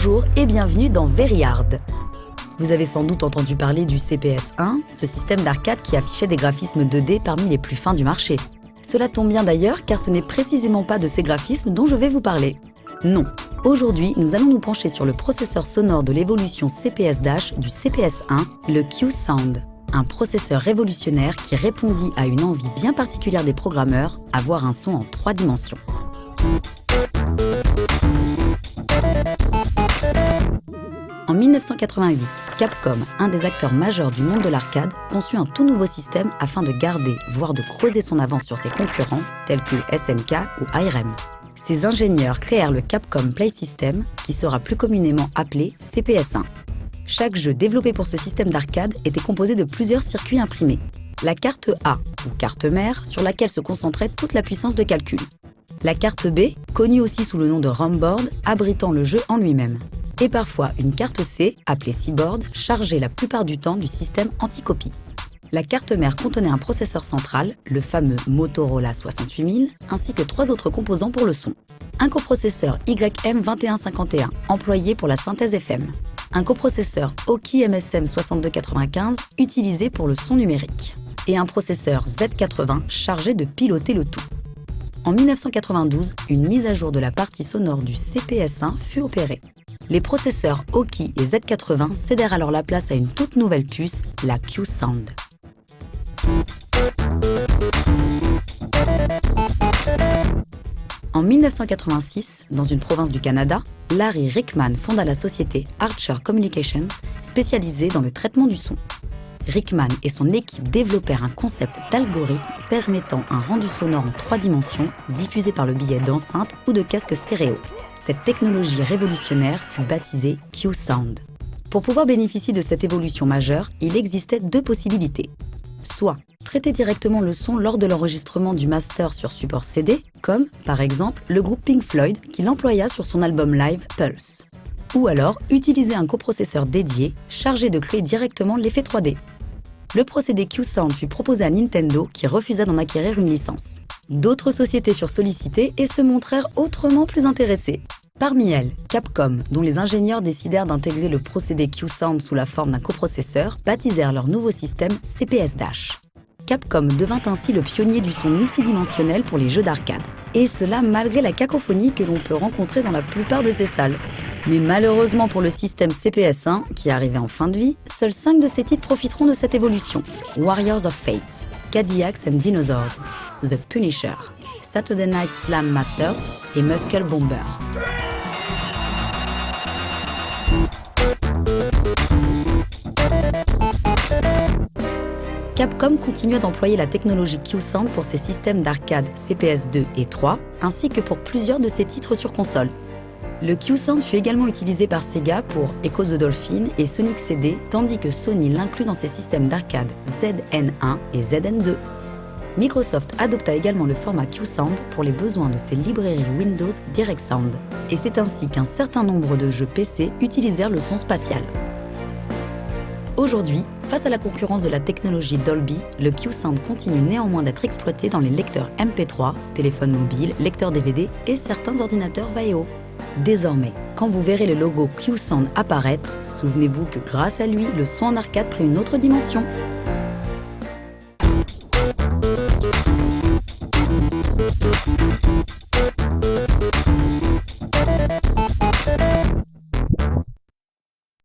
Bonjour et bienvenue dans Very Hard. Vous avez sans doute entendu parler du CPS-1, ce système d'arcade qui affichait des graphismes 2D parmi les plus fins du marché. Cela tombe bien d'ailleurs car ce n'est précisément pas de ces graphismes dont je vais vous parler. Non, aujourd'hui nous allons nous pencher sur le processeur sonore de l'évolution CPS Dash du CPS-1, le Q-Sound. Un processeur révolutionnaire qui répondit à une envie bien particulière des programmeurs, avoir un son en 3 dimensions. En 1988, Capcom, un des acteurs majeurs du monde de l'arcade, conçut un tout nouveau système afin de garder, voire de creuser son avance sur ses concurrents, tels que SNK ou Irem. Ces ingénieurs créèrent le Capcom Play System, qui sera plus communément appelé CPS-1. Chaque jeu développé pour ce système d'arcade était composé de plusieurs circuits imprimés. La carte A, ou carte mère, sur laquelle se concentrait toute la puissance de calcul. La carte B, connue aussi sous le nom de ROM-board, abritant le jeu en lui-même. Et parfois une carte C, appelée C-board, chargée la plupart du temps du système anti-copie. La carte mère contenait un processeur central, le fameux Motorola 68000, ainsi que 3 autres composants pour le son. Un coprocesseur YM2151, employé pour la synthèse FM. Un coprocesseur Oki MSM 6295, utilisé pour le son numérique. Et un processeur Z80, chargé de piloter le tout. En 1992, une mise à jour de la partie sonore du CPS-1 fut opérée. Les processeurs Oki et Z80 cédèrent alors la place à une toute nouvelle puce, la Q-Sound. En 1986, dans une province du Canada, Larry Rickman fonda la société Archer Communications, spécialisée dans le traitement du son. Rickman et son équipe développèrent un concept d'algorithme permettant un rendu sonore en 3 dimensions diffusé par le biais d'enceintes ou de casques stéréo. Cette technologie révolutionnaire fut baptisée Q-Sound. Pour pouvoir bénéficier de cette évolution majeure, il existait 2 possibilités. Soit traiter directement le son lors de l'enregistrement du master sur support CD, comme, par exemple, le groupe Pink Floyd qui l'employa sur son album live Pulse. Ou alors utiliser un coprocesseur dédié, chargé de créer directement l'effet 3D. Le procédé Q-Sound fut proposé à Nintendo qui refusa d'en acquérir une licence. D'autres sociétés furent sollicitées et se montrèrent autrement plus intéressées. Parmi elles, Capcom, dont les ingénieurs décidèrent d'intégrer le procédé Q-Sound sous la forme d'un coprocesseur, baptisèrent leur nouveau système CPS Dash. Capcom devint ainsi le pionnier du son multidimensionnel pour les jeux d'arcade. Et cela malgré la cacophonie que l'on peut rencontrer dans la plupart de ces salles. Mais malheureusement pour le système CPS-1, qui arrivait en fin de vie, seuls 5 de ces titres profiteront de cette évolution. Warriors of Fate, Cadillacs and Dinosaurs, The Punisher, Saturday Night Slam Masters et Muscle Bomber. Capcom continua d'employer la technologie Q-Sound pour ses systèmes d'arcade CPS2 et 3, ainsi que pour plusieurs de ses titres sur console. Le Q-Sound fut également utilisé par Sega pour Echo the Dolphin et Sonic CD, tandis que Sony l'inclut dans ses systèmes d'arcade ZN1 et ZN2. Microsoft adopta également le format Q-Sound pour les besoins de ses librairies Windows Direct Sound. Et c'est ainsi qu'un certain nombre de jeux PC utilisèrent le son spatial. Aujourd'hui, face à la concurrence de la technologie Dolby, le Q-Sound continue néanmoins d'être exploité dans les lecteurs MP3, téléphones mobiles, lecteurs DVD et certains ordinateurs Vaio. Désormais, quand vous verrez le logo Q-Sound apparaître, souvenez-vous que grâce à lui, le son en arcade prit une autre dimension.